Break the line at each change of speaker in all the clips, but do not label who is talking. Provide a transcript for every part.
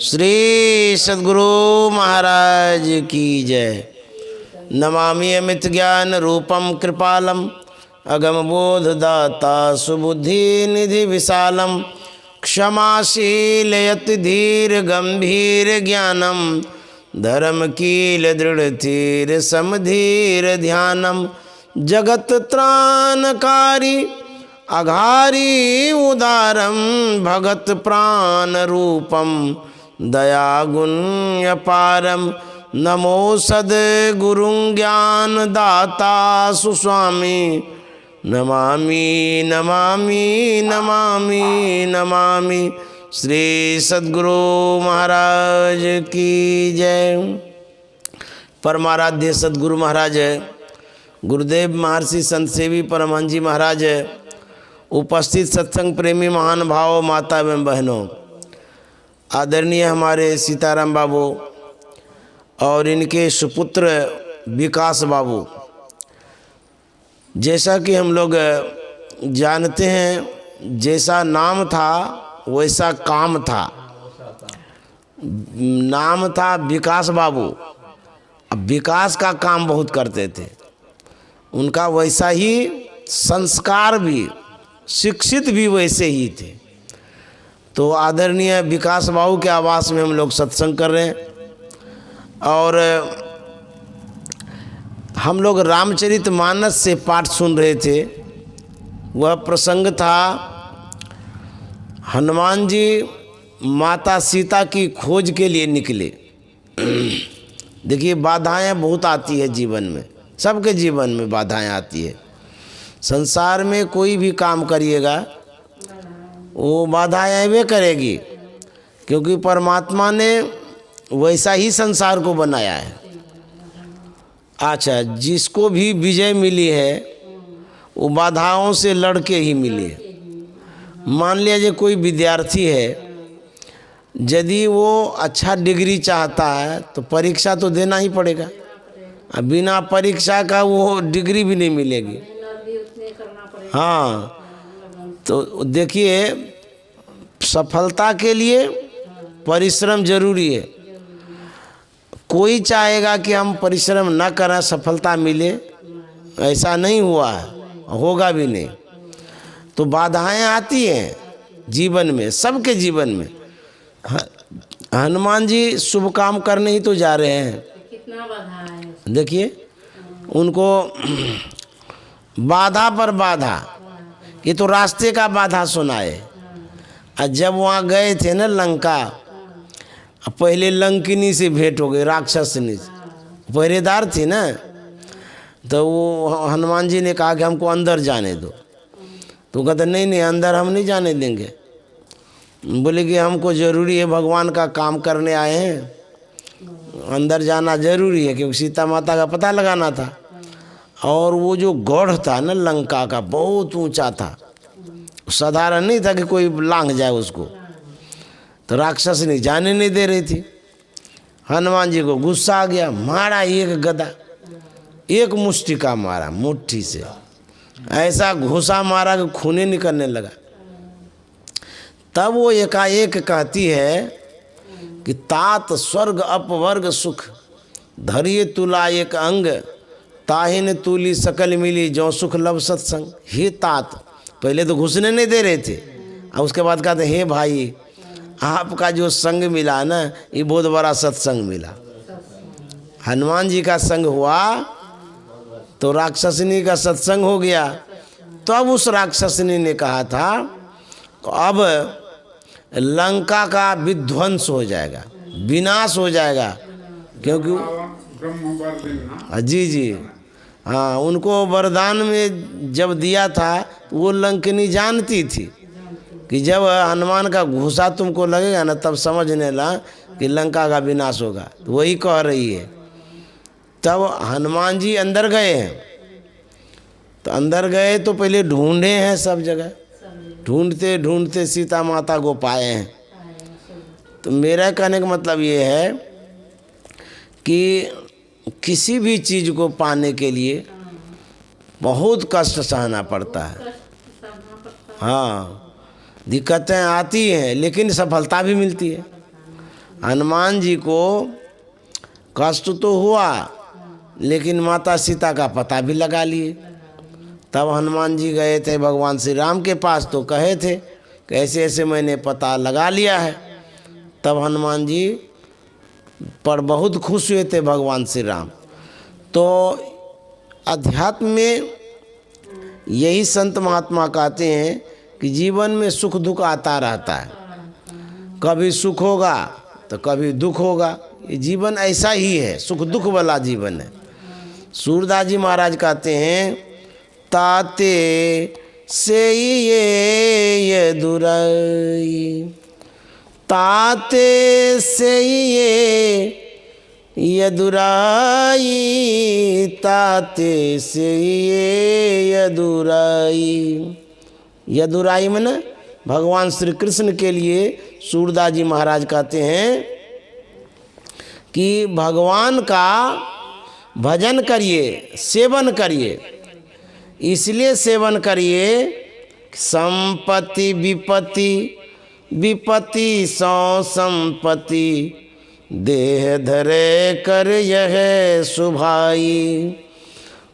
श्री सद्गुरु महाराज की जय। नमामि अमित ज्ञान रूपम कृपालम अगम बोध दाता सुबुद्धि निधि विशालम क्षमाशील यति धीर गंभीर ज्ञानम धर्म कील दृढ़ धीर समधीर ध्यानम जगत त्राणकारी अघारी उदारम भगत प्राण रूपम दया गुण अपारम नमो सद्गुरुं ज्ञान दाता सुस्वामी नमामि नमामि नमामि नमामि श्री सद्गुरु महाराज की जय। परमाराध्य सद्गुरु महाराज, गुरुदेव महर्षि संत सेवी परमहंस जी महाराज, उपस्थित सत्संग प्रेमी महान भाव, माता एवं बहनों, आदरणीय हमारे सीताराम बाबू और इनके सुपुत्र विकास बाबू, जैसा कि हम लोग जानते हैं, जैसा नाम था वैसा काम था। नाम था विकास बाबू, अब विकास का काम बहुत करते थे। उनका वैसा ही संस्कार भी, शिक्षित भी वैसे ही थे। तो आदरणीय विकास बाबू के आवास में हम लोग सत्संग कर रहे हैं और हम लोग रामचरितमानस से पाठ सुन रहे थे। वह प्रसंग था हनुमान जी माता सीता की खोज के लिए निकले। देखिए, बाधाएं बहुत आती है जीवन में, सबके जीवन में बाधाएं आती है। संसार में कोई भी काम करिएगा वो बाधाएं आवे करेगी, क्योंकि परमात्मा ने वैसा ही संसार को बनाया है। अच्छा, जिसको भी विजय मिली है वो बाधाओं से लड़के ही मिली है। मान लीजिए कोई विद्यार्थी है, यदि वो अच्छा डिग्री चाहता है तो परीक्षा तो देना ही पड़ेगा। अब बिना परीक्षा का वो डिग्री भी नहीं मिलेगी। हाँ, तो देखिए, सफलता के लिए परिश्रम जरूरी है। कोई चाहेगा कि हम परिश्रम न करें सफलता मिले, ऐसा नहीं हुआ है, होगा भी नहीं। तो बाधाएं आती हैं जीवन में, सबके जीवन में। हनुमान जी शुभ काम करने ही तो जा रहे हैं। कितना बाधा है देखिए, उनको बाधा पर बाधा, ये तो रास्ते का बाधा सुनाए। जब वहाँ गए थे ना लंका, पहले लंकिनी से भेंट हो गई, राक्षसनी पहरेदार थी ना। तो वो हनुमान जी ने कहा कि हमको अंदर जाने दो। तो कहते नहीं नहीं, अंदर हम नहीं जाने देंगे। बोले कि हमको ज़रूरी है, भगवान का काम करने आए हैं, अंदर जाना ज़रूरी है, क्योंकि सीता माता का पता लगाना था। और वो जो गढ़ था ना लंका का, बहुत ऊंचा था, साधारण नहीं था कि कोई लांघ जाए उसको। तो राक्षस ने जाने नहीं दे रही थी। हनुमान जी को गुस्सा आ गया, मारा एक गदा, एक मुष्टिका मारा मुट्ठी से, ऐसा घुसा मारा कि खूने निकलने लगा। तब वो एकाएक कहती है कि तात स्वर्ग अपवर्ग सुख धरिए तुला एक अंग ताहिन तुली सकल मिली जो सुख लब सत्संग। हे तात, पहले तो घुसने नहीं दे रहे थे, और उसके बाद कहते हे भाई, आपका जो संग मिला ना, ये बहुत बड़ा सत्संग मिला। हनुमान जी का संग हुआ तो राक्षसनी का सत्संग हो गया। तो अब उस राक्षसनी ने कहा था तो अब लंका का विध्वंस हो जाएगा, विनाश हो जाएगा, क्योंकि जी जी हाँ, उनको वरदान में जब दिया था वो लंकिनी जानती थी कि जब हनुमान का घुसा तुमको लगेगा ना, तब समझने ला कि लंका का विनाश होगा। तो वही कह रही है। तब हनुमान जी अंदर गए हैं। तो अंदर गए तो पहले ढूंढे हैं सब जगह, ढूंढते ढूंढते सीता माता को पाए हैं। तो मेरा कहने का मतलब ये है कि किसी भी चीज़ को पाने के लिए बहुत कष्ट सहना पड़ता है। हाँ, दिक्कतें आती हैं लेकिन सफलता भी मिलती है। हनुमान जी को कष्ट तो हुआ, लेकिन माता सीता का पता भी लगा लिए। तब हनुमान जी गए थे भगवान श्री राम के पास, तो कहे थे कि ऐसे ऐसे मैंने पता लगा लिया है। तब हनुमान जी पर बहुत खुश हुए थे भगवान श्री राम। तो अध्यात्म में यही संत महात्मा कहते हैं कि जीवन में सुख दुख आता रहता है, कभी सुख होगा तो कभी दुख होगा। ये जीवन ऐसा ही है, सुख दुख वाला जीवन है। सूरदास जी महाराज कहते हैं, ताते से ये दुराई, ताते से ये दुराई, ताते से ये दुराई। यदुराई में न भगवान श्री कृष्ण के लिए सूरदास जी महाराज कहते हैं कि भगवान का भजन करिए, सेवन करिए। इसलिए सेवन करिए, संपत्ति विपत्ति, विपत्ति सौ संपत्ति, देह धरे कर यह सुभाई।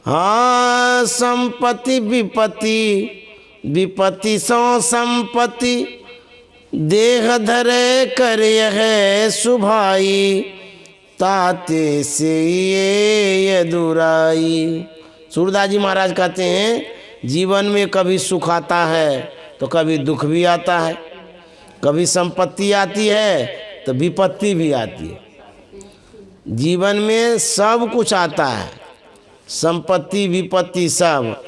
हाँ, संपत्ति विपत्ति, विपत्ति सौ संपत्ति, देह धरे कर यह सुभाई, ताते से ये दुराई। सूरदास जी महाराज कहते हैं, जीवन में कभी सुख आता है तो कभी दुख भी आता है, कभी संपत्ति आती है तो विपत्ति भी आती है। जीवन में सब कुछ आता है, संपत्ति विपत्ति सब।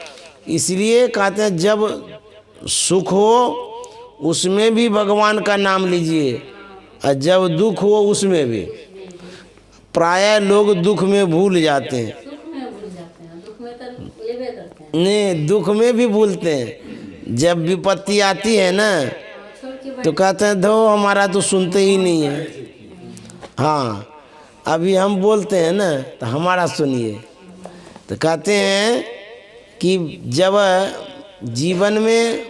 इसलिए कहते हैं जब सुख हो उसमें भी भगवान का नाम लीजिए, और जब दुख हो उसमें भी। प्रायः लोग दुख में भूल जाते हैं, नहीं दुख में भी भूलते हैं। जब विपत्ति आती है ना तो कहते हैं धो हमारा तो सुनते ही नहीं है। हाँ, अभी हम बोलते हैं ना तो हमारा सुनिए। तो कहते हैं कि जब जीवन में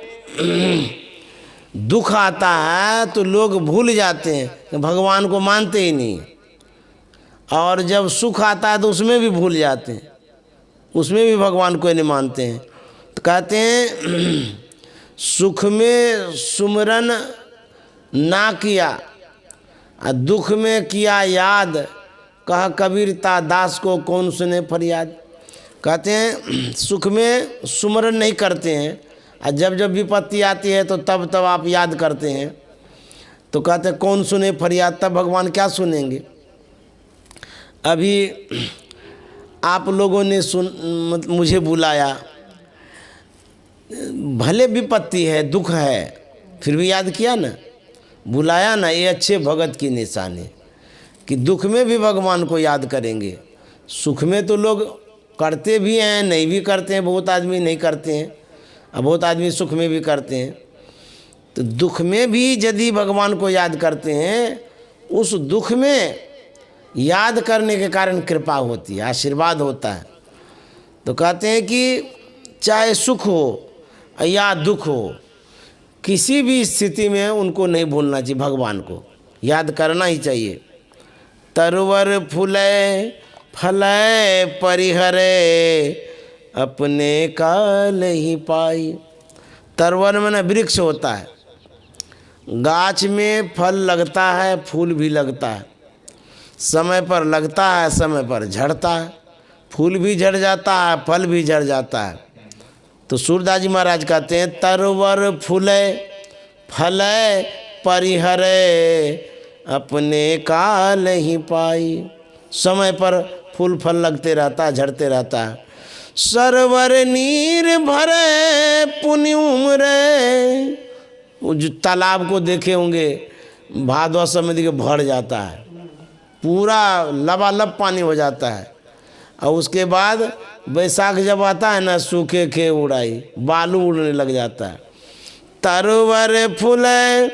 दुख आता है तो लोग भूल जाते हैं कि भगवान को मानते ही नहीं, और जब सुख आता है तो उसमें भी भूल जाते हैं, उसमें भी भगवान को नहीं मानते हैं। तो कहते हैं सुख में सुमरन ना किया, और दुख में किया याद, कहा कबीर ता दास को कौन सुने फरियाद। कहते हैं सुख में सुमरन नहीं करते हैं, और जब जब विपत्ति आती है तो तब तब आप याद करते हैं। तो कहते हैं कौन सुने फरियाद, तब भगवान क्या सुनेंगे। अभी आप लोगों ने मुझे बुलाया, भले विपत्ति है दुख है फिर भी याद किया ना, बुलाया ना। ये अच्छे भगत की निशानी कि दुख में भी भगवान को याद करेंगे। सुख में तो लोग करते भी हैं, नहीं भी करते हैं, बहुत आदमी नहीं करते हैं, और बहुत आदमी सुख में भी करते हैं। तो दुख में भी यदि भगवान को याद करते हैं, उस दुख में याद करने के कारण कृपा होती है, आशीर्वाद होता है। तो कहते हैं कि चाहे सुख हो या दुख हो, किसी भी स्थिति में उनको नहीं भूलना चाहिए, भगवान को याद करना ही चाहिए। तरवर फूले फले परिहरे, अपने काल ही पाई। तरवर में ना वृक्ष होता है, गाछ में फल लगता है, फूल भी लगता है, समय पर लगता है, समय पर झड़ता है, फूल भी झड़ जाता है, फल भी झड़ जाता है। तो सूरदास जी महाराज कहते हैं तरवर फूले फले परिहरे, अपने काल ही पाई। समय पर फूल फल लगते रहता है, झड़ते रहता है। सरवर नीर भरे पुण्य उमरे, वो जो तालाब को देखे होंगे भादवा समय देखिए भर जाता है, पूरा लबालब पानी हो जाता है। और उसके बाद बैसाख जब आता है ना, सूखे खे उड़ाई, बालू उड़ने लग जाता है। तरवर फूले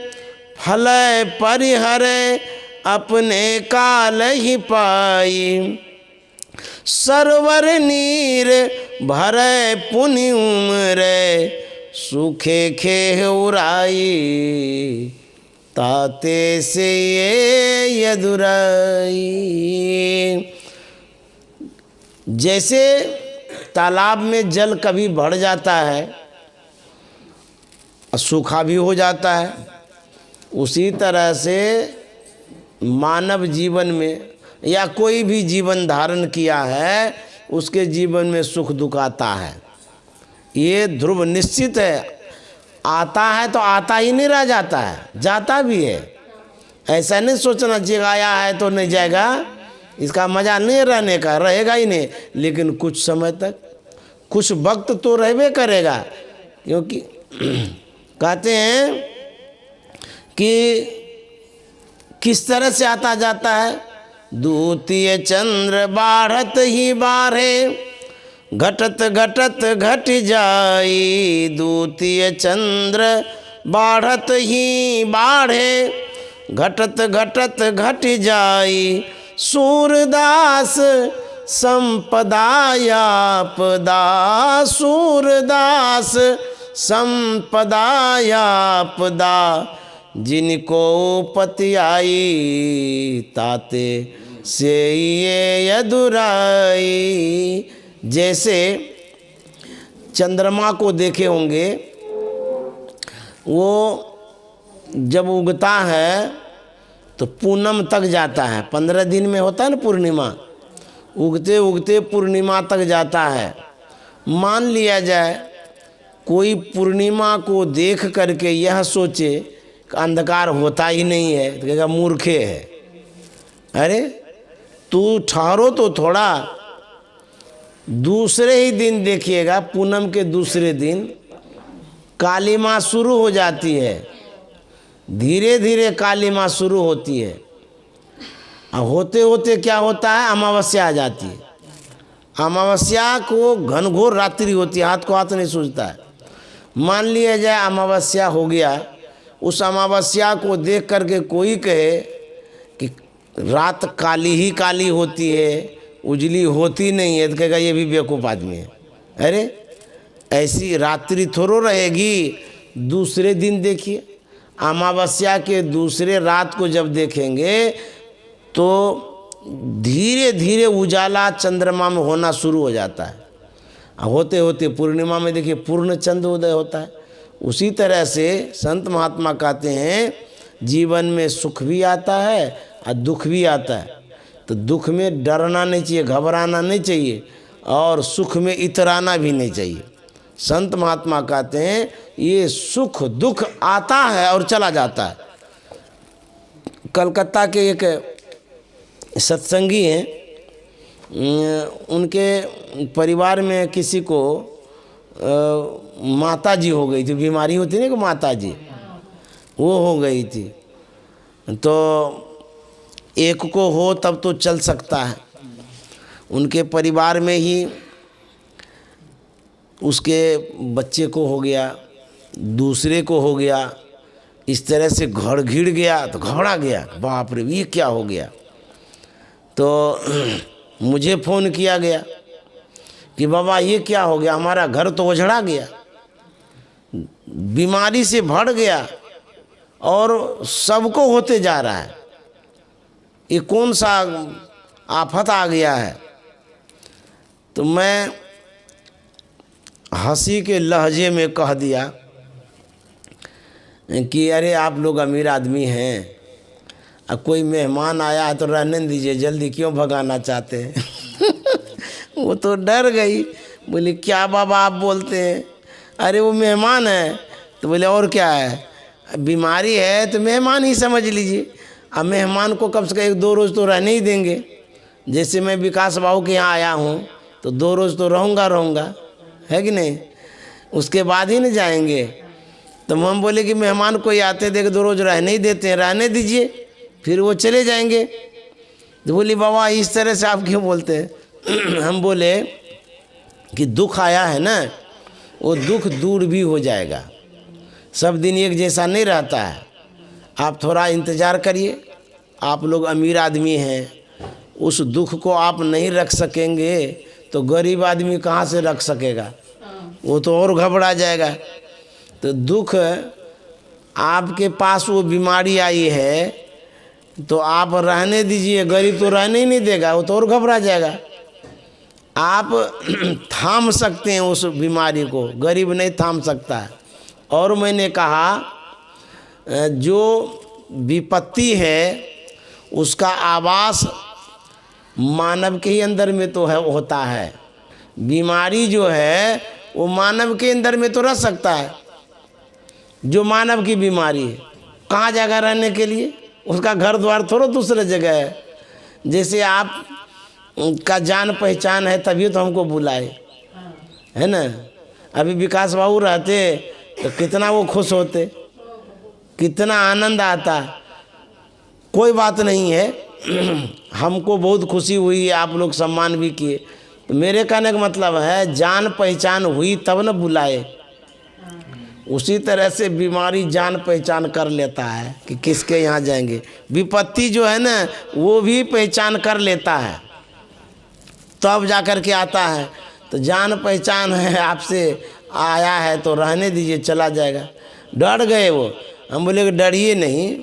फले परिहरे, अपने काल ही पाई। सरवर नीर भरे पुनि उमरे, सूखे खे उड़ाई। ताते से ये यदुराई। जैसे तालाब में जल कभी बढ़ जाता है और सूखा भी हो जाता है, उसी तरह से मानव जीवन में या कोई भी जीवन धारण किया है उसके जीवन में सुख दुख आता है। ये ध्रुव निश्चित है। आता है तो आता ही नहीं रह जाता है, जाता भी है। ऐसा नहीं सोचना चाहिए आया है तो नहीं जाएगा, इसका मज़ा नहीं रहने का, रहेगा ही नहीं। लेकिन कुछ समय तक, कुछ वक्त तो रहबे करेगा। क्योंकि कहते हैं कि किस तरह से आता जाता है। द्वितीय चंद्र बाढ़त ही बाढ़े, घटत घटत घट जाई। द्वितीय चंद्र बाढ़त ही बाढ़े, घटत घटत घट जाई। सूरदास संपदा यापदा, सूरदास संपदा यापदा। जिनको पति आई, ताते से ये यदुराई। जैसे चंद्रमा को देखे होंगे, वो जब उगता है तो पूनम तक जाता है। 15 दिन में होता है ना पूर्णिमा, उगते उगते पूर्णिमा तक जाता है। मान लिया जाए कोई पूर्णिमा को देख करके यह सोचे कि अंधकार होता ही नहीं है, तो कहेगा मूर्खे है। अरे तू ठहरो तो थोड़ा, दूसरे ही दिन देखिएगा, पूनम के दूसरे दिन काली माँ शुरू हो जाती है। धीरे धीरे काली माँ शुरू होती है और होते होते क्या होता है, अमावस्या आ जाती है। अमावस्या को घनघोर रात्रि होती है, हाथ को हाथ नहीं सूझता है। मान लिया जाए अमावस्या हो गया, उस अमावस्या को देख करके कोई कहे कि रात काली ही काली होती है, उजली होती नहीं है, तो कहेगा ये भी बेवकूफ़ आदमी है। अरे ऐसी रात्रि थोड़ो रहेगी। दूसरे दिन देखिए, अमावस्या के दूसरे रात को जब देखेंगे तो धीरे धीरे उजाला चंद्रमा में होना शुरू हो जाता है। होते होते पूर्णिमा में देखिए पूर्ण चंद्र उदय होता है। उसी तरह से संत महात्मा कहते हैं जीवन में सुख भी आता है और दुख भी आता है। तो दुख में डरना नहीं चाहिए, घबराना नहीं चाहिए, और सुख में इतराना भी नहीं चाहिए। संत महात्मा कहते हैं ये सुख दुख आता है और चला जाता है। कलकत्ता के एक सत्संगी हैं, उनके परिवार में किसी को माता जी हो गई थी, बीमारी होती ना कि माता जी, वो हो गई थी। तो एक को हो तब तो चल सकता है। उनके परिवार में ही उसके बच्चे को हो गया, दूसरे को हो गया, इस तरह से घर घिर गया। तो घबरा गया, बाप रे ये क्या हो गया। तो मुझे फ़ोन किया गया कि बाबा ये क्या हो गया, हमारा घर तो उजड़ा गया, बीमारी से भर गया और सबको होते जा रहा है, ये कौन सा आफत आ गया है। तो मैं हंसी के लहजे में कह दिया कि अरे आप लोग अमीर आदमी हैं, अब कोई मेहमान आया है तो रहने दीजिए, जल्दी क्यों भगाना चाहते हैं। वो तो डर गई, बोले क्या बाबा आप बोलते हैं, अरे वो मेहमान है। तो बोले और क्या है, बीमारी है तो मेहमान ही समझ लीजिए। अब मेहमान को कम से कम 1-2 रोज़ तो रहने ही देंगे। जैसे मैं विकास बाबू के यहाँ आया हूँ तो 2 रोज़ तो रहूँगा, है कि नहीं, उसके बाद ही नहीं जाएंगे। तो हम बोले कि मेहमान कोई आते देख 2 रोज़ रहने ही देते हैं, रहने दीजिए, फिर वो चले जाएंगे। तो बोली बाबा इस तरह से आप क्यों बोलते हैं। हम बोले कि दुख आया है ना, वो दुख दूर भी हो जाएगा, सब दिन एक जैसा नहीं रहता है। आप थोड़ा इंतज़ार करिए, आप लोग अमीर आदमी हैं, उस दुख को आप नहीं रख सकेंगे तो गरीब आदमी कहाँ से रख सकेगा, वो तो और घबरा जाएगा। तो दुख आपके पास वो बीमारी आई है तो आप रहने दीजिए, गरीब तो रहने ही नहीं देगा, वो तो और घबरा जाएगा। आप थाम सकते हैं उस बीमारी को, गरीब नहीं थाम सकता है। और मैंने कहा जो विपत्ति है उसका आवास मानव के ही अंदर में तो है, होता है। बीमारी जो है वो मानव के अंदर में तो रह सकता है। जो मानव की बीमारी है कहाँ जगह रहने के लिए, उसका घर द्वार थोड़ा दूसरे जगह है। जैसे आप का जान पहचान है तभी तो हमको बुलाए, है ना। अभी विकास बाबू रहते तो कितना वो खुश होते, कितना आनंद आता। कोई बात नहीं है, हमको बहुत खुशी हुई, आप लोग सम्मान भी किए। तो मेरे कहने का मतलब है जान पहचान हुई तब न बुलाए। उसी तरह से बीमारी जान पहचान कर लेता है कि किसके यहाँ जाएंगे। विपत्ति जो है ना वो भी पहचान कर लेता है तब जा कर के आता है। तो जान पहचान है, आपसे आया है तो रहने दीजिए, चला जाएगा। डर गए वो, हम बोले कि डरिए नहीं,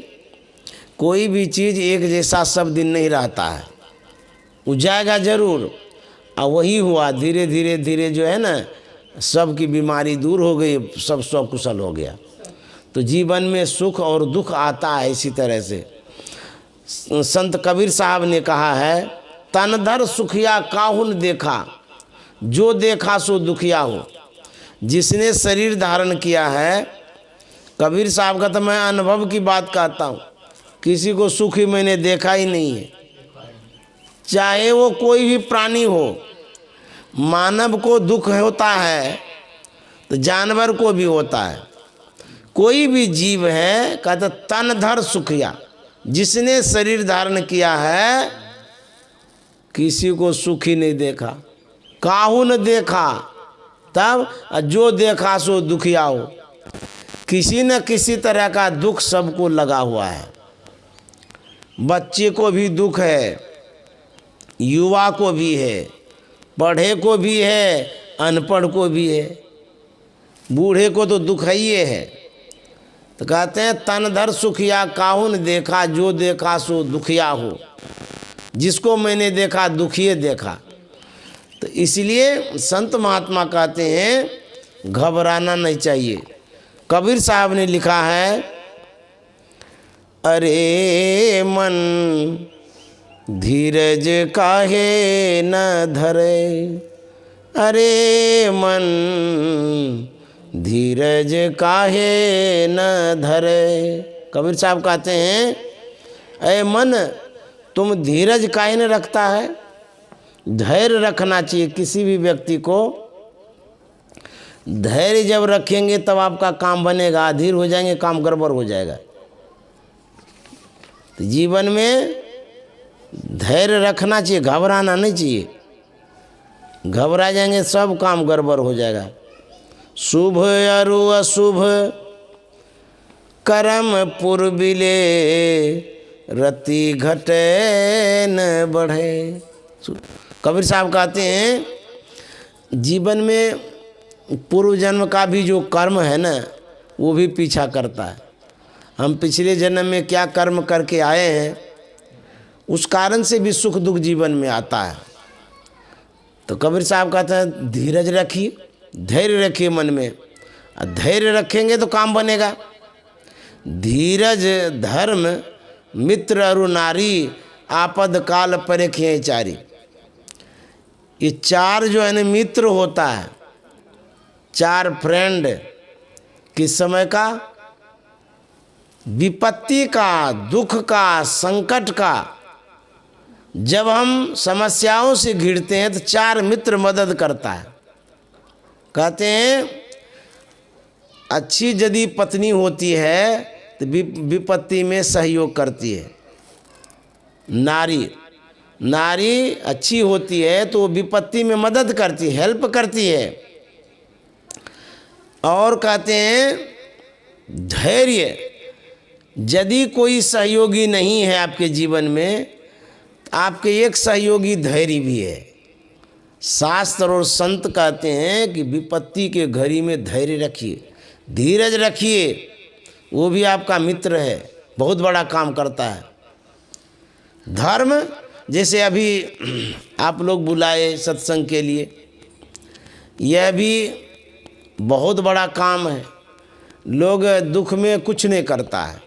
कोई भी चीज़ एक जैसा सब दिन नहीं रहता है, वो जाएगा ज़रूर। और वही हुआ, धीरे धीरे धीरे जो है ना सब की बीमारी दूर हो गई, सब सकुशल हो गया। तो जीवन में सुख और दुख आता है इसी तरह से। संत कबीर साहब ने कहा है, तनधर सुखिया काहुन देखा, जो देखा सो दुखिया हो। जिसने शरीर धारण किया है, कबीर साहब का तो मैं अनुभव की बात कहता हूँ, किसी को सुखी मैंने देखा ही नहीं है। चाहे वो कोई भी प्राणी हो, मानव को दुख होता है तो जानवर को भी होता है। कोई भी जीव है कहते तनधर सुखिया, जिसने शरीर धारण किया है किसी को सुखी नहीं देखा। काहू न देखा, तब जो देखा सो दुखिया हो। किसी न किसी तरह का दुख सबको लगा हुआ है। बच्चे को भी दुख है, युवा को भी है, पढ़े को भी है, अनपढ़ को भी है, बूढ़े को तो दुख ही है। तो कहते हैं तनधर सुखिया काहुन देखा, जो देखा सो दुखिया हो। जिसको मैंने देखा दुखिए देखा। तो इसलिए संत महात्मा कहते हैं घबराना नहीं चाहिए। कबीर साहब ने लिखा है, अरे मन धीरज काहे न धरे, अरे मन धीरज काहे न धरे। कबीर साहब कहते हैं, अरे मन तुम धीरज काहे न रखता है। धैर्य रखना चाहिए किसी भी व्यक्ति को। धैर्य जब रखेंगे तब आपका काम बनेगा, अधीर हो जाएंगे काम गड़बड़ हो जाएगा। तो जीवन में धैर्य रखना चाहिए, घबराना नहीं चाहिए। घबरा जाएंगे सब काम गड़बड़ हो जाएगा। शुभ अरु अशुभ कर्म पूर्विले, रति घटे न बढ़े। कबीर साहब कहते हैं जीवन में पूर्व जन्म का भी जो कर्म है ना वो भी पीछा करता है। हम पिछले जन्म में क्या कर्म करके आए हैं उस कारण से भी सुख दुख जीवन में आता है। तो कबीर साहब कहते हैं धीरज रखिए, धैर्य रखिए मन में। धैर्य रखेंगे तो काम बनेगा। धीरज धर्म मित्र अरु नारी, आपद काल परेखिए चारी। ये चार जो है ना मित्र होता है, चार फ्रेंड किस समय का, विपत्ति का, दुख का, संकट का। जब हम समस्याओं से घिरते हैं तो चार मित्र मदद करता है। कहते हैं अच्छी यदि पत्नी होती है तो विपत्ति में सहयोग करती है। नारी अच्छी होती है तो विपत्ति में मदद करती है, हेल्प करती है। और कहते हैं धैर्य, यदि कोई सहयोगी नहीं है आपके जीवन में, आपके एक सहयोगी धैर्य भी है। शास्त्र और संत कहते हैं कि विपत्ति के घड़ी में धैर्य रखिए, धीरज रखिए, वो भी आपका मित्र है, बहुत बड़ा काम करता है। धर्म, जैसे अभी आप लोग बुलाए सत्संग के लिए, यह भी बहुत बड़ा काम है। लोग दुख में कुछ नहीं करता है,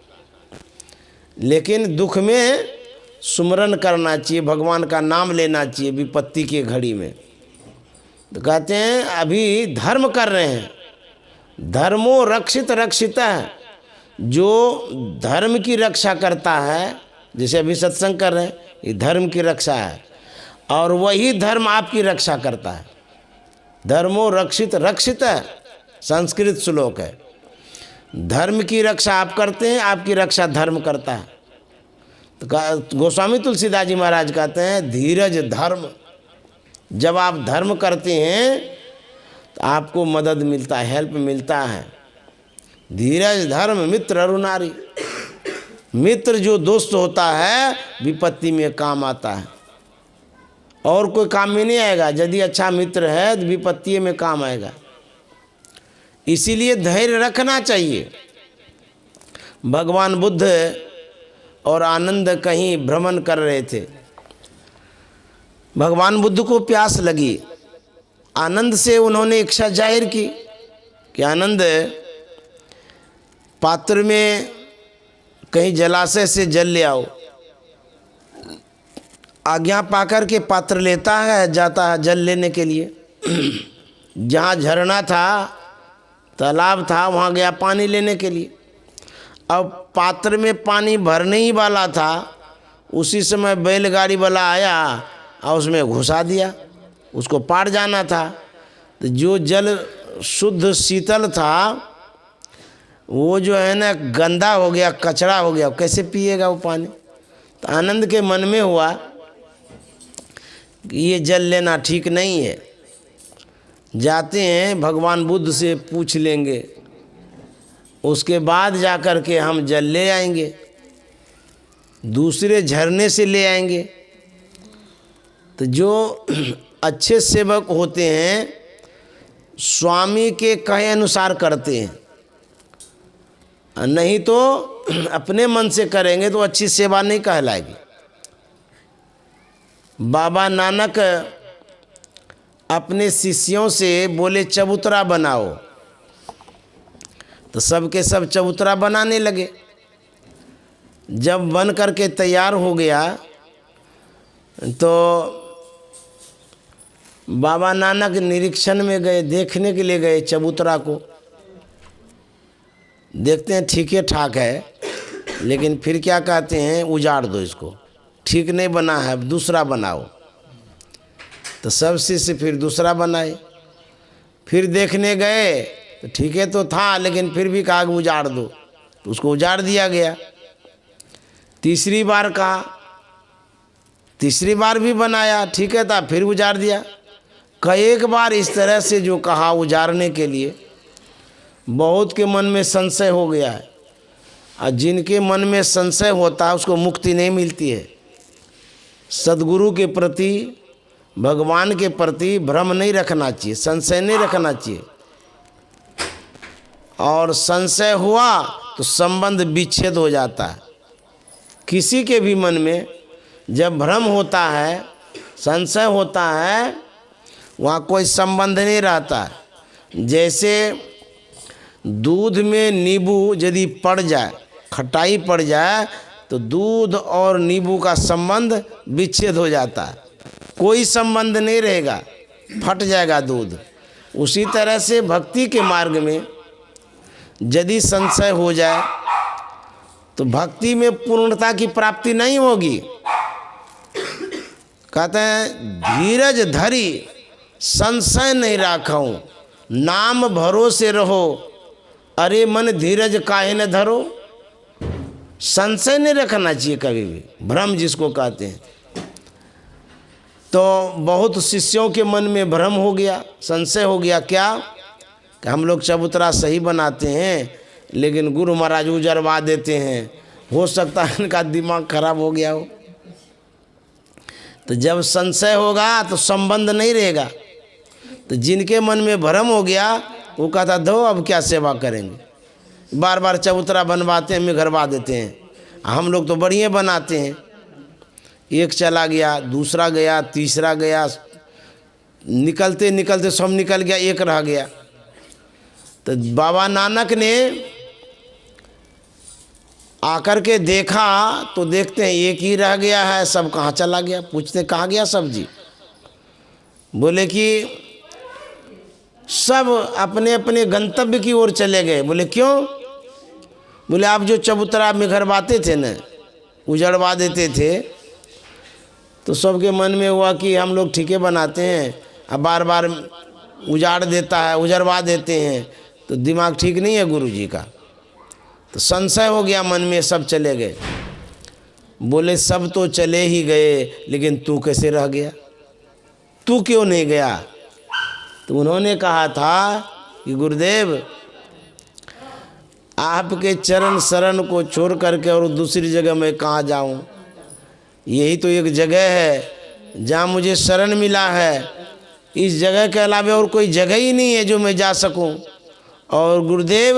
लेकिन दुख में सुमरन करना चाहिए, भगवान का नाम लेना चाहिए विपत्ति के घड़ी में। तो कहते हैं अभी धर्म कर रहे हैं, धर्मो रक्षित रक्षित है। जो धर्म की रक्षा करता है, जैसे अभी सत्संग कर रहे हैं, ये धर्म की रक्षा है, और वही धर्म आपकी रक्षा करता है। धर्मो रक्षित रक्षित है, संस्कृत श्लोक है। धर्म की रक्षा आप करते हैं, आपकी रक्षा धर्म करता है। तो गोस्वामी तुलसीदास जी महाराज कहते हैं धीरज धर्म। जब आप धर्म करते हैं तो आपको मदद मिलता है, हेल्प मिलता है। धीरज धर्म मित्र अरुणारी। मित्र जो दोस्त होता है विपत्ति में काम आता है, और कोई काम में नहीं आएगा। यदि अच्छा मित्र है तो विपत्ति में काम आएगा। इसीलिए धैर्य रखना चाहिए। भगवान बुद्ध और आनंद कहीं भ्रमण कर रहे थे। भगवान बुद्ध को प्यास लगी, आनंद से उन्होंने इच्छा जाहिर की कि आनंद, पात्र में कहीं जलाशय से जल ले आओ। आज्ञा पाकर के पात्र लेता है, जाता है जल लेने के लिए। जहाँ झरना था, तालाब था, वहाँ गया पानी लेने के लिए। अब पात्र में पानी भरने ही वाला था, उसी समय बैलगाड़ी वाला आया और उसमें घुसा दिया। उसको पार जाना था। तो जो जल शुद्ध शीतल था वो जो है ना गंदा हो गया, कचरा हो गया, कैसे पिएगा वो पानी। तो आनंद के मन में हुआ कि ये जल लेना ठीक नहीं है। जाते हैं भगवान बुद्ध से पूछ लेंगे, उसके बाद जा कर के हम जल ले आएंगे, दूसरे झरने से ले आएंगे। तो जो अच्छे सेवक होते हैं स्वामी के कहे अनुसार करते हैं, नहीं तो अपने मन से करेंगे तो अच्छी सेवा नहीं कहलाएगी। बाबा नानक अपने शिष्यों से बोले चबूतरा बनाओ, तो सबके सब चबूतरा बनाने लगे। जब बन करके तैयार हो गया तो बाबा नानक निरीक्षण में गए, देखने के लिए गए चबूतरा को। देखते हैं ठीक है ठाक है, लेकिन फिर क्या कहते हैं उजाड़ दो इसको, ठीक नहीं बना है, दूसरा बनाओ। तो सब शिष्य फिर दूसरा बनाए। फिर देखने गए तो ठीक है तो था, लेकिन फिर भी कहा उजाड़ दो, तो उसको उजाड़ दिया गया। तीसरी बार कहा, तीसरी बार भी बनाया, ठीक है था, फिर उजाड़ दिया। कई बार इस तरह से जो कहा उजाड़ने के लिए, बहुत के मन में संशय हो गया है। और जिनके मन में संशय होता है उसको मुक्ति नहीं मिलती है। सद्गुरु के प्रति, भगवान के प्रति भ्रम नहीं रखना चाहिए, संशय नहीं रखना चाहिए। और संशय हुआ तो संबंध विच्छेद हो जाता है। किसी के भी मन में जब भ्रम होता है, संशय होता है, वहाँ कोई संबंध नहीं रहता। जैसे दूध में नींबू यदि पड़ जाए, खटाई पड़ जाए, तो दूध और नींबू का संबंध विच्छेद हो जाता है, कोई संबंध नहीं रहेगा, फट जाएगा दूध। उसी तरह से भक्ति के मार्ग में यदि संशय हो जाए तो भक्ति में पूर्णता की प्राप्ति नहीं होगी। कहते हैं धीरज धरी संशय नहीं राखूं, नाम भरोसे रहो, अरे मन धीरज काहे न धरो। संशय नहीं रखना चाहिए कभी भी, भ्रम जिसको कहते हैं। तो बहुत शिष्यों के मन में भ्रम हो गया, संशय हो गया। क्या कि हम लोग चबूतरा सही बनाते हैं, लेकिन गुरु महाराज उजरवा देते हैं, हो सकता है इनका दिमाग खराब हो गया हो। तो जब संशय होगा तो संबंध नहीं रहेगा। तो जिनके मन में भ्रम हो गया वो कहता दो अब क्या सेवा करेंगे, बार बार चबूतरा बनवाते हैं, मिघरवा देते हैं। हम लोग तो बढ़िया बनाते हैं। एक चला गया, दूसरा गया, तीसरा गया, निकलते निकलते सब निकल गया, एक रह गया। तो बाबा नानक ने आकर के देखा तो देखते हैं एक ही रह गया है, सब कहाँ चला गया। पूछते कहाँ गया सब जी? बोले कि सब अपने अपने गंतव्य की ओर चले गए। बोले क्यों? बोले आप जो चबूतरा मिघरवाते थे न, उजड़वा देते थे, तो सबके मन में हुआ कि हम लोग ठीके बनाते हैं, अब बार बार उजाड़ देता है, उजड़वा देते हैं, तो दिमाग ठीक नहीं है गुरु जी का। तो संशय हो गया मन में, सब चले गए। बोले सब तो चले ही गए, लेकिन तू कैसे रह गया? तू क्यों नहीं गया? तो उन्होंने कहा था कि गुरुदेव, आपके चरण शरण को छोड़ करके और दूसरी जगह मैं कहाँ जाऊँ? यही तो एक जगह है जहाँ मुझे शरण मिला है। इस जगह के अलावा और कोई जगह ही नहीं है जो मैं जा सकूं। और गुरुदेव,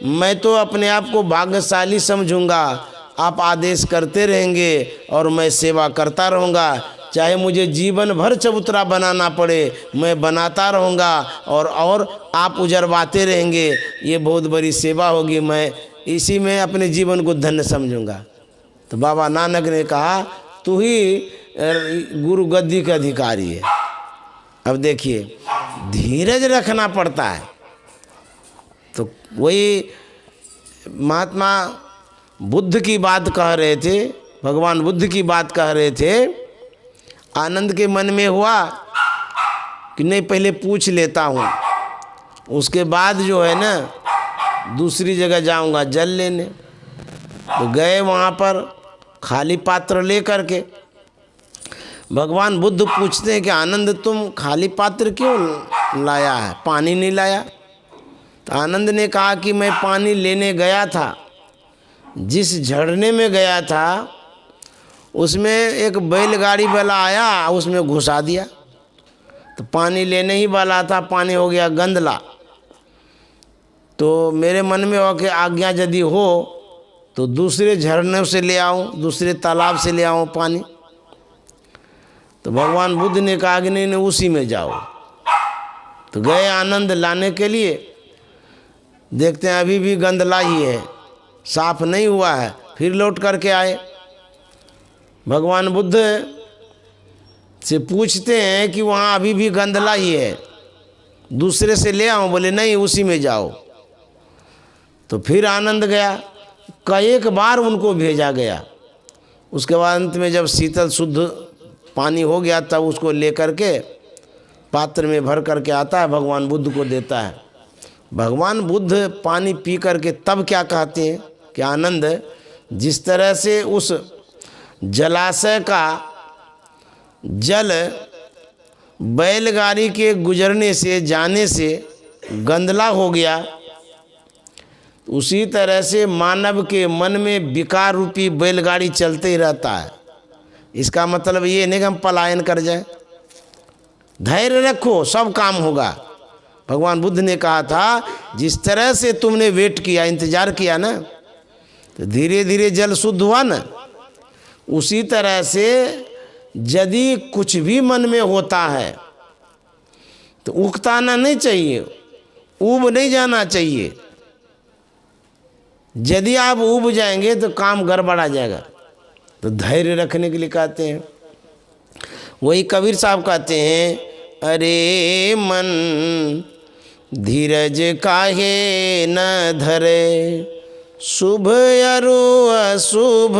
मैं तो अपने आप को भाग्यशाली समझूंगा। आप आदेश करते रहेंगे और मैं सेवा करता रहूँगा। चाहे मुझे जीवन भर चबूतरा बनाना पड़े, मैं बनाता रहूँगा, और आप उजरवाते रहेंगे। ये बहुत बड़ी सेवा होगी, मैं इसी में अपने जीवन को धन्य समझूंगा। तो बाबा नानक ने कहा तू ही गुरु गद्दी का अधिकारी है। अब देखिए, धीरज रखना पड़ता है। तो वही महात्मा बुद्ध की बात कह रहे थे, भगवान बुद्ध की बात कह रहे थे। आनंद के मन में हुआ कि नहीं, पहले पूछ लेता हूँ, उसके बाद जो है ना दूसरी जगह जाऊँगा जल लेने। तो गए वहाँ पर खाली पात्र ले करके। भगवान बुद्ध पूछते हैं कि आनंद, तुम खाली पात्र क्यों लाया है, पानी नहीं लाया? तो आनंद ने कहा कि मैं पानी लेने गया था, जिस झरने में गया था उसमें एक बैलगाड़ी वाला आया, उसमें घुसा दिया। तो पानी लेने ही वाला था, पानी हो गया गंदला। तो मेरे मन में हो कि आज्ञा यदि हो तो दूसरे झरने से ले आऊं, दूसरे तालाब से ले आऊं पानी। तो भगवान बुद्ध ने कहा कि नहीं, उसी में जाओ। तो गए आनंद लाने के लिए, देखते हैं अभी भी गंदला ही है, साफ नहीं हुआ है। फिर लौट करके आए, भगवान बुद्ध से पूछते हैं कि वहाँ अभी भी गंदला ही है, दूसरे से ले आऊँ? बोले नहीं, उसी में जाओ। तो फिर आनंद गया, कई बार उनको भेजा गया। उसके बाद अंत में जब शीतल शुद्ध पानी हो गया तब उसको लेकर के पात्र में भर करके आता है, भगवान बुद्ध को देता है। भगवान बुद्ध पानी पी करके तब क्या कहते हैं कि आनंद, जिस तरह से उस जलाशय का जल बैलगाड़ी के गुजरने से, जाने से गंदला हो गया, उसी तरह से मानव के मन में विकार रूपी बैलगाड़ी चलते ही रहता है। इसका मतलब ये नहीं कि हम पलायन कर जाए। धैर्य रखो, सब काम होगा। भगवान बुद्ध ने कहा था, जिस तरह से तुमने वेट किया, इंतजार किया ना, तो धीरे धीरे जल शुद्ध हुआ ना। उसी तरह से यदि कुछ भी मन में होता है तो उकताना नहीं चाहिए, ऊब नहीं जाना चाहिए। यदि आप ऊब जाएंगे तो काम गड़बड़ा जाएगा। तो धैर्य रखने के लिए कहते हैं। वही कबीर साहब कहते हैं, अरे मन धीरज काहे न धरे, शुभ अरु अशुभ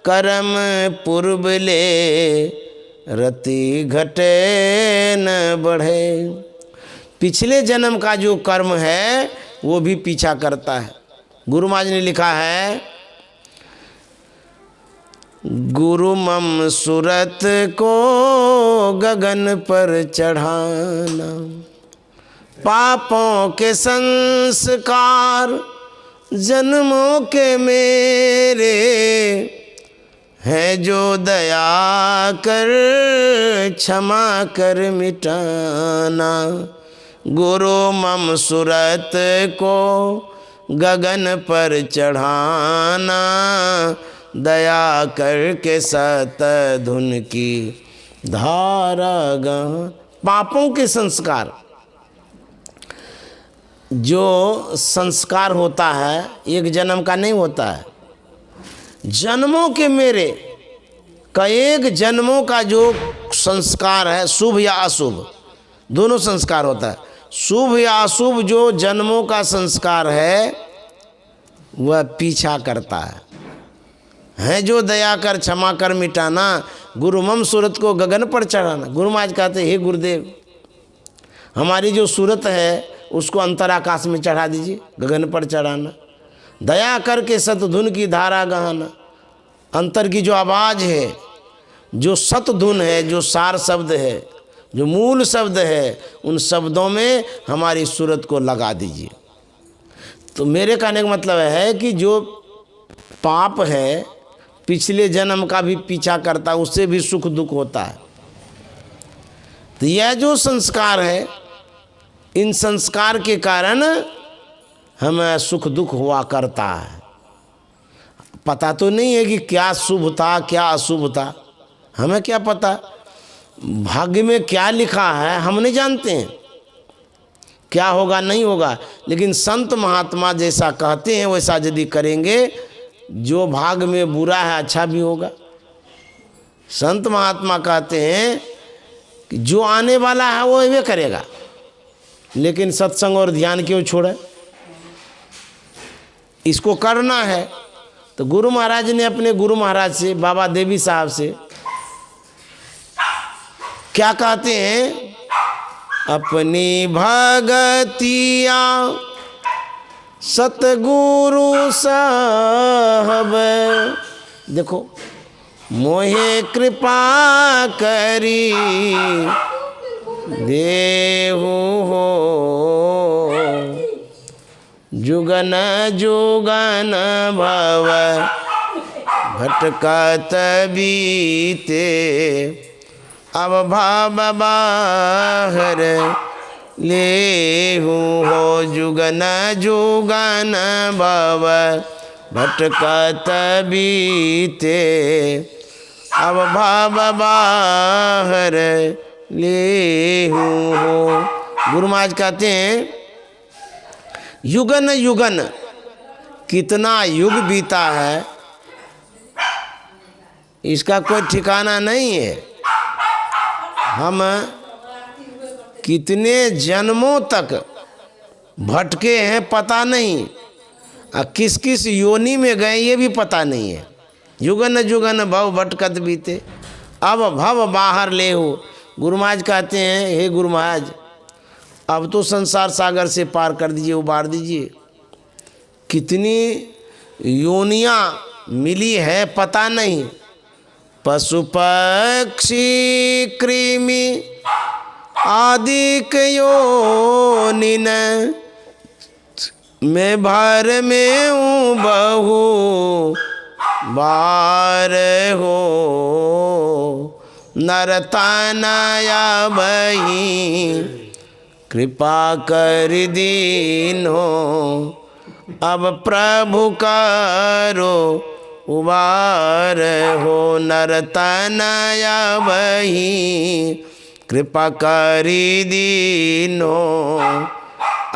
कर्म पूर्व ले, रति घटे न बढ़े। पिछले जन्म का जो कर्म है वो भी पीछा करता है। गुरु महाराज ने लिखा है, गुरु मम सूरत को गगन पर चढ़ाना, पापों के संस्कार जन्मों के मेरे, है जो दया कर क्षमा कर मिटाना। गुरु मम सूरत को गगन पर चढ़ाना, दया करके सत धुन की धारा गहन। पापों के संस्कार, जो संस्कार होता है एक जन्म का नहीं होता है, जन्मों के मेरे कई जन्मों का जो संस्कार है, शुभ या अशुभ दोनों संस्कार होता है। शुभ या अशुभ जो जन्मों का संस्कार है वह पीछा करता है जो दया कर क्षमा कर मिटाना, गुरुमम सूरत को गगन पर चढ़ाना। गुरु महाराज कहते हे गुरुदेव, हमारी जो सूरत है उसको अंतराकाश में चढ़ा दीजिए, गगन पर चढ़ाना। दया करके सतधुन की धारा गहाना, अंतर की जो आवाज़ है, जो सतधुन है, जो सार शब्द है, जो मूल शब्द है, उन शब्दों में हमारी सूरत को लगा दीजिए। तो मेरे कहने का मतलब है कि जो पाप है पिछले जन्म का भी पीछा करता है, उससे भी सुख दुख होता है। तो यह जो संस्कार है, इन संस्कार के कारण हमें सुख दुख हुआ करता है। पता तो नहीं है कि क्या शुभ था क्या अशुभ था, हमें क्या पता भाग्य में क्या लिखा है, हम नहीं जानते हैं क्या होगा नहीं होगा। लेकिन संत महात्मा जैसा कहते हैं वैसा यदि करेंगे, जो भाग में बुरा है अच्छा भी होगा। संत महात्मा कहते हैं कि जो आने वाला है वो वे करेगा, लेकिन सत्संग और ध्यान क्यों छोड़े, इसको करना है। तो गुरु महाराज ने अपने गुरु महाराज से, बाबा देवी साहब से क्या कहते हैं, अपनी भगतिया सतगुरु साहब, देखो मोहे कृपा करी देहु हो, जुगन जुगन भव भटकत बीते, अब भाव बाहर लेहु हो, जुगन जुगन भव भटकत बीते, अब भाव बाहर लेहु हो। गुरु महाराज कहते हैं युगन युगन, कितना युग बीता है इसका कोई ठिकाना नहीं है। हम कितने जन्मों तक भटके हैं पता नहीं, और किस किस योनि में गए ये भी पता नहीं है। जुगन जुगन भव भटकत बीते, अब भव बाहर ले हो। गुरु महाराज कहते हैं हे गुरु महाराज, अब तो संसार सागर से पार कर दीजिए, उबार दीजिए। कितनी योनियाँ मिली है पता नहीं, पशु पक्षी कृमि आदिक योनिन, मैं भार में हूँ बहु बार हो, नरतनया बही कृपा कर दीनो, अब प्रभु करो उबार हो, नरतनया बही कृपा करी दीनो,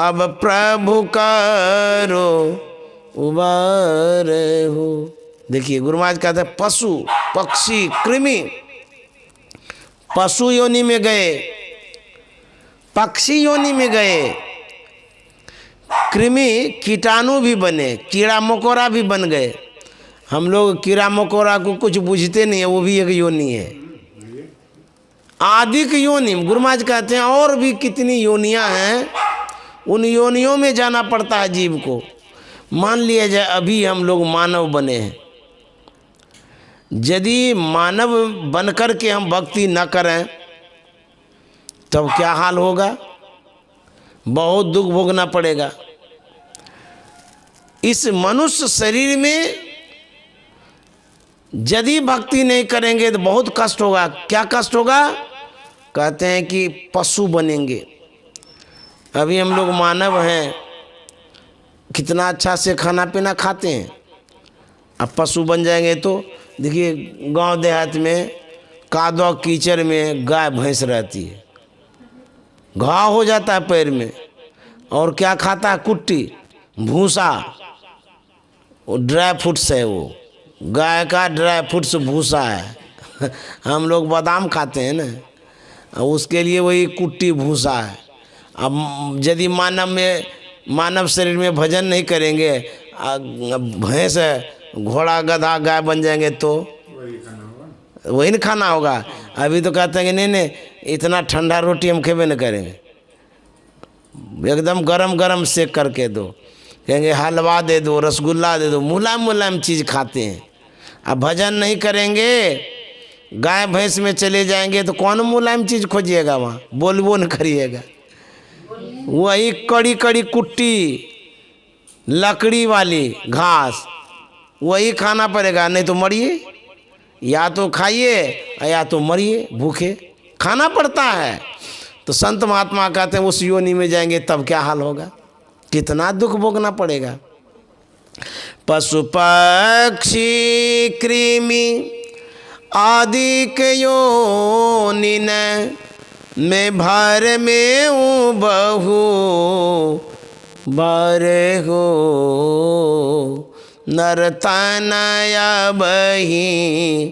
अब प्रभु करो उबार हो। देखिए गुरु महाराज कहते हैं पशु पक्षी कृमि, पशु योनि में गए, पक्षी योनि में गए, कृमि कीटाणु भी बने, कीड़ा मकोड़ा भी बन गए। हम लोग कीड़ा मकोड़ा को कुछ बुझते नहीं है, वो भी एक योनि है। आदिक योनि, गुरु महाराज कहते हैं और भी कितनी योनियां हैं, उन योनियों में जाना पड़ता है जीव को। मान लिया जाए अभी हम लोग मानव बने हैं, यदि मानव बनकर के हम भक्ति न करें तब क्या हाल होगा, बहुत दुख भोगना पड़ेगा। इस मनुष्य शरीर में यदि भक्ति नहीं करेंगे तो बहुत कष्ट होगा। क्या कष्ट होगा, कहते हैं कि पशु बनेंगे। अभी हम लोग मानव हैं, कितना अच्छा से खाना पीना खाते हैं। अब पशु बन जाएंगे तो देखिए गांव देहात में कादो कीचड़ में गाय भैंस रहती है, घाव हो जाता है पैर में, और क्या खाता है? कुट्टी भूसा, वो ड्राई फ्रूट्स है, वो गाय का ड्राई फ्रूट्स भूसा है। हम लोग बादाम खाते हैं ना, उसके लिए वही कुट्टी भूसा है। अब यदि मानव शरीर में भजन नहीं करेंगे, भैंस घोड़ा गधा गाय बन जाएंगे तो वही न खाना होगा। अभी तो कहते हैं कि नहीं नहीं इतना ठंडा रोटी हम खेबे न करेंगे, एकदम गरम गरम सेक करके दो, कहेंगे हलवा दे दो, रसगुल्ला दे दो, मुलायम मुलायम चीज़ खाते हैं। अब भजन नहीं करेंगे, गाय भैंस में चले जाएंगे तो कौन मुलायम चीज़ खोजिएगा वहाँ, बोलबो न करिएगा। वही कड़ी कड़ी कुट्टी लकड़ी वाली घास वही खाना पड़ेगा, नहीं तो मरिए, या तो खाइए या तो मरिए, भूखे खाना पड़ता है। तो संत महात्मा कहते हैं उस योनि में जाएंगे तब क्या हाल होगा, कितना दुख भोगना पड़ेगा। पशु पक्षी कृमि आदि के योनि में भर में बहु बारे हो, नर तनया बही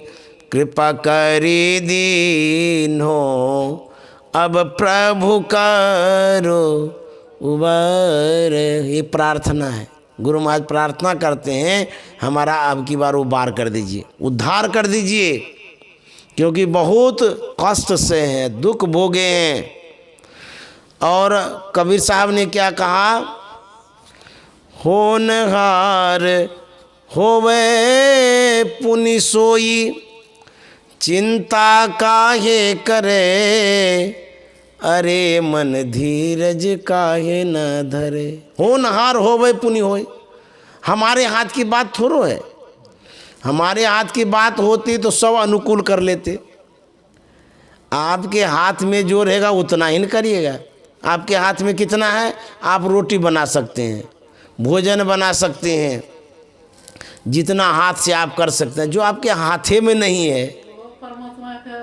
कृपा करी दीन हो, अब प्रभु करो उबार। ये प्रार्थना है, गुरु महाराज प्रार्थना करते हैं हमारा अब की बार उबार कर दीजिए, उद्धार कर दीजिए, क्योंकि बहुत कष्ट से हैं, दुख भोगे हैं। और कबीर साहब ने क्या कहा, होनहार होवे पुनि सोई, चिंता काहे करे, अरे मन धीरज काहे न धरे। होनहार होवे पुनि होई, हमारे हाथ की बात थोड़ो है, हमारे हाथ की बात होती तो सब अनुकूल कर लेते। आपके हाथ में जो रहेगा उतना ही न करिएगा। आपके हाथ में कितना है, आप रोटी बना सकते हैं, भोजन बना सकते हैं, जितना हाथ से आप कर सकते हैं। जो आपके हाथे में नहीं है,
परमात्मा का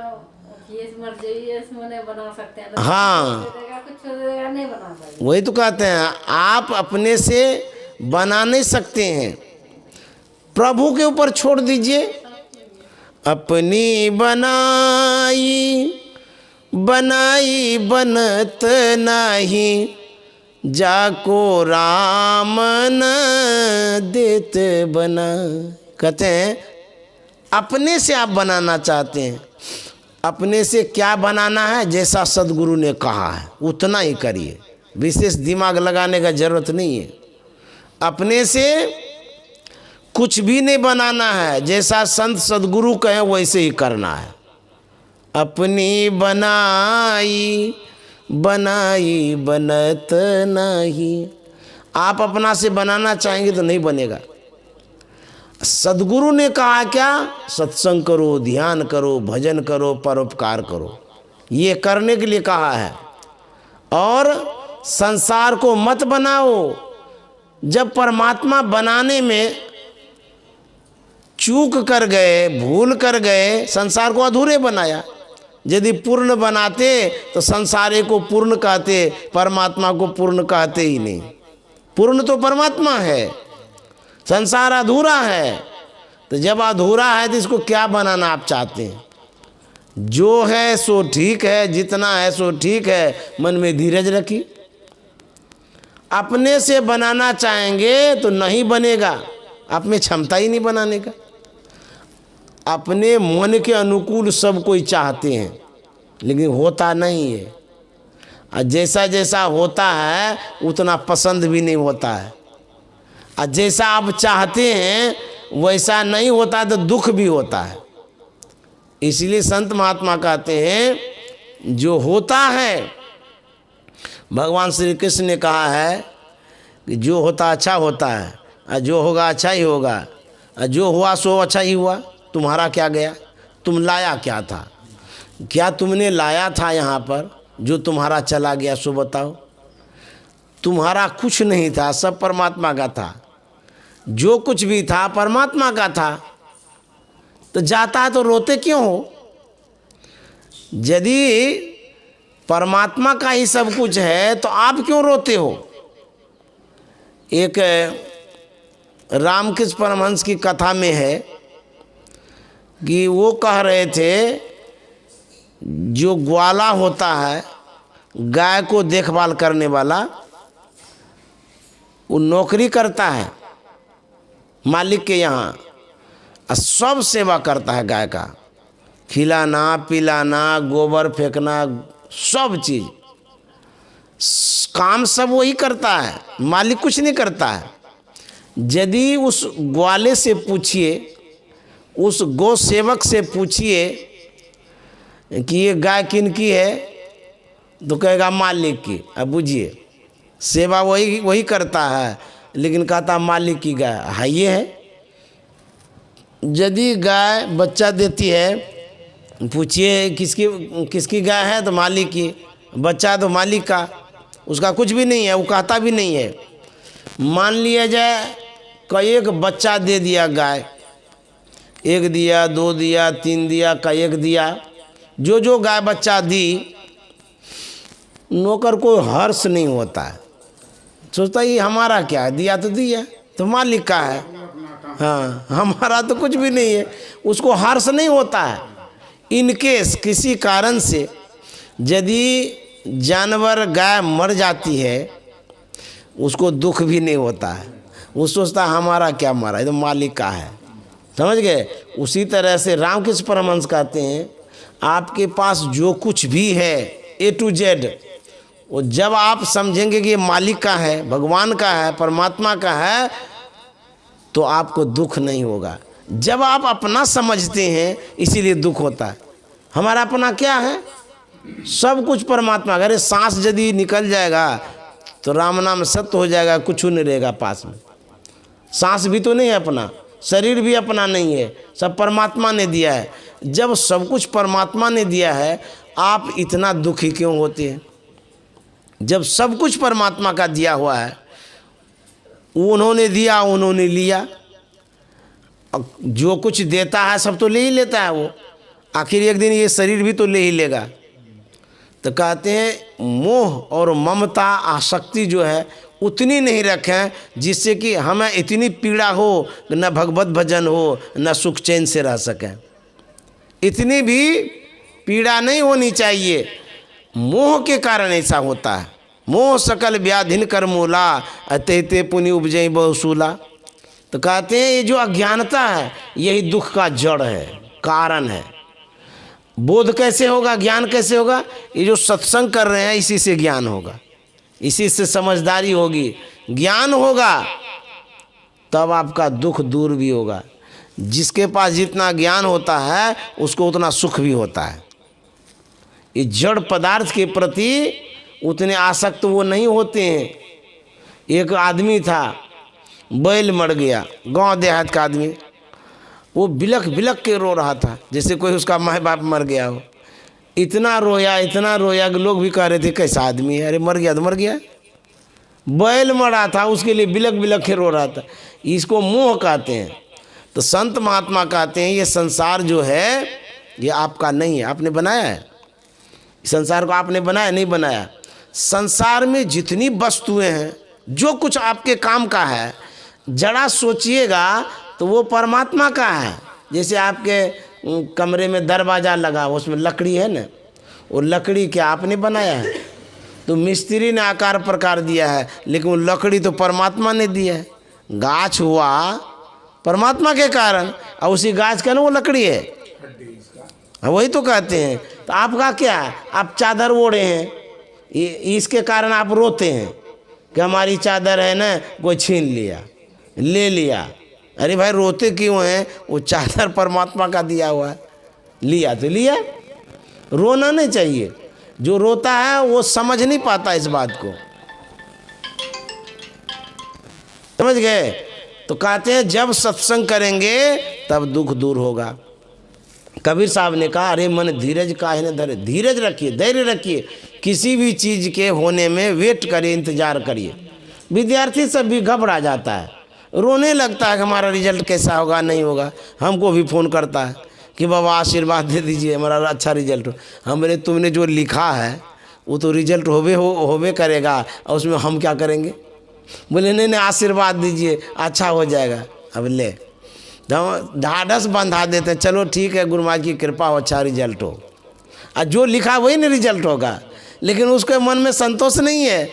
ये मर्जी है, नहीं बना सकते हैं।
हाँ
कुछ नहीं बना सकते।
वही तो कहते हैं, आप अपने से बना नहीं सकते हैं, प्रभु के ऊपर छोड़ दीजिए। अपनी बनाई बनाई बनत नहीं, जाको राम न देत बना। कहते हैं अपने से आप बनाना चाहते हैं, अपने से क्या बनाना है, जैसा सदगुरु ने कहा है उतना ही करिए, विशेष दिमाग लगाने का जरूरत नहीं है। अपने से कुछ भी नहीं बनाना है, जैसा संत सदगुरु कहे वैसे ही करना है। अपनी बनाई बनाई बनत नहीं, आप अपना से बनाना चाहेंगे तो नहीं बनेगा। सदगुरु ने कहा क्या, सत्संग करो, ध्यान करो, भजन करो, परोपकार करो, ये करने के लिए कहा है। और संसार को मत बनाओ। जब परमात्मा बनाने में चूक कर गए, भूल कर गए, संसार को अधूरे बनाया। यदि पूर्ण बनाते तो संसारे को पूर्ण कहते, परमात्मा को पूर्ण कहते ही नहीं। पूर्ण तो परमात्मा है, संसार अधूरा है। तो जब अधूरा है तो इसको क्या बनाना आप चाहते हैं? जो है सो ठीक है, जितना है सो ठीक है, मन में धीरज रखिए। अपने से बनाना चाहेंगे तो नहीं बनेगा, आप में क्षमता ही नहीं बनाने का। अपने मन के अनुकूल सब कोई चाहते हैं, लेकिन होता नहीं है। और जैसा जैसा होता है उतना पसंद भी नहीं होता है। और जैसा आप चाहते हैं वैसा नहीं होता तो दुख भी होता है। इसलिए संत महात्मा कहते हैं जो होता है, भगवान श्री कृष्ण ने कहा है कि जो होता अच्छा होता है, और जो होगा अच्छा ही होगा, और जो हुआ सो अच्छा ही हुआ। तुम्हारा क्या गया, तुम लाया क्या था, क्या तुमने लाया था यहाँ पर जो तुम्हारा चला गया, सो बताओ। तुम्हारा कुछ नहीं था, सब परमात्मा का था। जो कुछ भी था परमात्मा का था, तो जाता है तो रोते क्यों हो? यदि परमात्मा का ही सब कुछ है तो आप क्यों रोते हो? एक रामकृष्ण परमहंस की कथा में है कि वो कह रहे थे, जो ग्वाला होता है, गाय को देखभाल करने वाला, वो नौकरी करता है मालिक के यहाँ, और सब सेवा करता है गाय का, खिलाना पिलाना, गोबर फेंकना, सब चीज़ काम सब वही करता है, मालिक कुछ नहीं करता है। यदि उस ग्वाले से पूछिए, उस गौ सेवक से पूछिए कि ये गाय किनकी है, तो कहेगा मालिक की। अब बुझिए, सेवा वही करता है, लेकिन कहता मालिक की गाय है। ये है, यदि गाय बच्चा देती है, पूछिए किसकी गाय है, तो मालिक की। बच्चा तो मालिक का, उसका कुछ भी नहीं है, वो कहता भी नहीं है। मान लिया जाए कई एक बच्चा दे दिया गाय, 1 दिया, 2 दिया, 3 दिया, कई एक दिया, जो गाय बच्चा दी, नौकर को हर्ष नहीं होता है, सोचता ये हमारा क्या है, दिया तो दिया, तो मालिक का है, हाँ हमारा तो कुछ भी नहीं है, उसको हर्ष नहीं होता है। इनकेस किसी कारण से यदि जानवर गाय मर जाती है, उसको दुख भी नहीं होता है, वो सोचता हमारा क्या मरा, ये तो मालिक का है। समझ गए? उसी तरह से रामकृष्ण परमहंस कहते हैं, आपके पास जो कुछ भी है A to Z, वो जब आप समझेंगे कि ये मालिक का है, भगवान का है, परमात्मा का है, तो आपको दुख नहीं होगा। जब आप अपना समझते हैं, इसीलिए दुख होता है। हमारा अपना क्या है? सब कुछ परमात्मा का। अरे सांस यदि निकल जाएगा तो राम नाम सत्य हो जाएगा, कुछ नहीं रहेगा पास में। सांस भी तो नहीं है अपना, शरीर भी अपना नहीं है, सब परमात्मा ने दिया है। जब सब कुछ परमात्मा ने दिया है, आप इतना दुखी क्यों होते हैं? जब सब कुछ परमात्मा का दिया हुआ है, उन्होंने दिया, उन्होंने लिया, जो कुछ देता है सब तो ले ही लेता है वो। आखिर एक दिन ये शरीर भी तो ले ही लेगा। तो कहते हैं मोह और ममता, आसक्ति जो है उतनी नहीं रखें जिससे कि हमें इतनी पीड़ा हो, न भगवत भजन हो, न सुख चैन से रह सकें। इतनी भी पीड़ा नहीं होनी चाहिए। मोह के कारण ऐसा होता है। मोह सकल व्याधिन कर मूला, अतैते पुनि उपजई बहुसूला। तो कहते हैं ये जो अज्ञानता है, यही दुख का जड़ है, कारण है। बोध कैसे होगा, ज्ञान कैसे होगा? ये जो सत्संग कर रहे हैं, इसी से ज्ञान होगा, इसी से समझदारी होगी, ज्ञान होगा, तब आपका दुख दूर भी होगा। जिसके पास जितना ज्ञान होता है, उसको उतना सुख भी होता है। ये जड़ पदार्थ के प्रति उतने आसक्त वो नहीं होते हैं। एक आदमी था, बैल मर गया, गांव देहात का आदमी, वो बिलख बिलख के रो रहा था, जैसे कोई उसका माँ बाप मर गया हो। इतना रोया कि लोग भी कह रहे थे कैसा आदमी है, अरे मर गया तो मर गया। बैल मरा था, उसके लिए बिलख बिलख के रो रहा था। इसको मोह कहते हैं। तो संत महात्मा कहते हैं ये संसार जो है ये आपका नहीं है, आपने बनाया है। संसार को आपने बनाया नहीं बनाया। संसार में जितनी वस्तुएं हैं, जो कुछ आपके काम का है, जरा सोचिएगा तो वो परमात्मा का है। जैसे आपके कमरे में दरवाज़ा लगा, उसमें लकड़ी है ना, वो लकड़ी क्या आपने बनाया है? तो मिस्त्री ने आकार प्रकार दिया है, लेकिन वो लकड़ी तो परमात्मा ने दिया है। गाछ हुआ परमात्मा के कारण, और उसी गाछ का ना वो लकड़ी है, वही तो कहते हैं। तो आपका क्या है? आप चादर ओढ़े हैं, इसके कारण आप रोते हैं कि हमारी चादर है ना कोई छीन लिया, ले लिया। अरे भाई रोते क्यों हैं? वो चादर परमात्मा का दिया हुआ है, लिया तो लिया। रोना नहीं चाहिए। जो रोता है वो समझ नहीं पाता इस बात को, समझ गए? तो कहते हैं जब सत्संग करेंगे तब दुख दूर होगा। कबीर साहब ने कहा, अरे मन धीरज काहे न धरे, धीरज रखिए, धैर्य रखिए, किसी भी चीज़ के होने में वेट करिए, इंतज़ार करिए। विद्यार्थी सब भी घबरा जाता है, रोने लगता है कि हमारा रिजल्ट कैसा होगा, नहीं होगा। हमको भी फ़ोन करता है कि बाबा आशीर्वाद दे दीजिए, हमारा अच्छा रिजल्ट हो। हम बोले तुमने जो लिखा है वो तो रिजल्ट होवे करेगा, और उसमें हम क्या करेंगे। बोले नहीं नहीं आशीर्वाद दीजिए, अच्छा हो जाएगा। अब ले ढाढ़स बंधा देते हैं, चलो ठीक है गुरु महाराज की कृपा हो, अच्छा रिजल्ट हो। और जो लिखा वही नहीं रिजल्ट होगा, लेकिन उसके मन में संतोष नहीं है,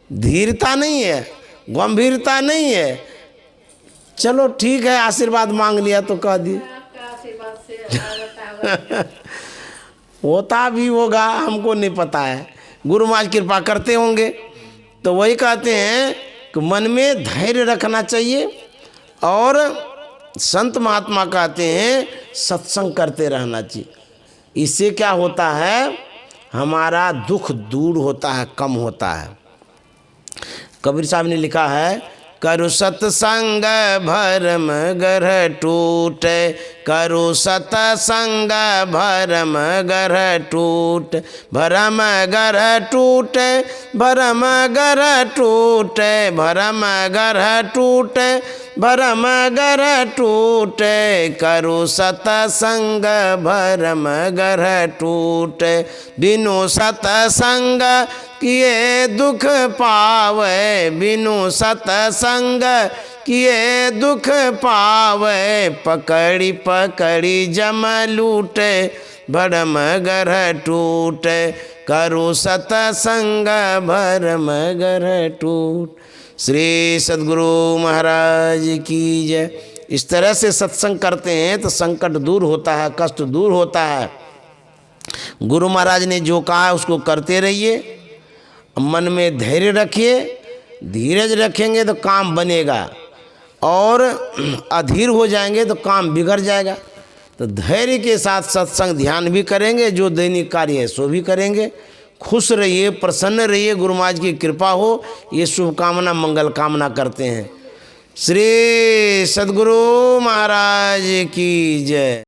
धीरता नहीं है, गंभीरता नहीं है। चलो ठीक है आशीर्वाद मांग लिया तो कह दिए।
आपका आशीर्वाद से होता
होता भी होगा, हमको नहीं पता है, गुरु महाराज कृपा करते होंगे। तो वही कहते हैं कि मन में धैर्य रखना चाहिए, और संत महात्मा कहते हैं सत्संग करते रहना चाहिए। इससे क्या होता है, हमारा दुख दूर होता है, कम होता है। कबीर साहब ने लिखा है, करु सत्संग भरम ग्रह टूटे, करु सत्संग भरम ग्रह टूट, भरम ग्रह टूटे, भरम ग्रह टूटे, भरम ग्रह टूटे, भरम ग्रह टूटे, करु सत्संग भरम ग्रह टूटे, बिनु सत्संग किए दुख पावे, बिनु सत्संग किए दुख पावे, पकड़ी पकड़ी जम लूटे, भरम ग्रह टूटे, करु सत्संग भरम ग्रह टूट। श्री सद्गुरु महाराज की जय। इस तरह से सत्संग करते हैं तो संकट दूर होता है, कष्ट दूर होता है। गुरु महाराज ने जो कहा है उसको करते रहिए, मन में धैर्य रखिए, धीरज रखेंगे तो काम बनेगा, और अधीर हो जाएंगे तो काम बिगड़ जाएगा। तो धैर्य के साथ सत्संग ध्यान भी करेंगे, जो दैनिक कार्य है सो भी करेंगे। खुश रहिए, प्रसन्न रहिए, गुरु महाराज की कृपा हो, ये शुभकामना मंगल कामना करते हैं। श्री सद्गुरु महाराज की जय।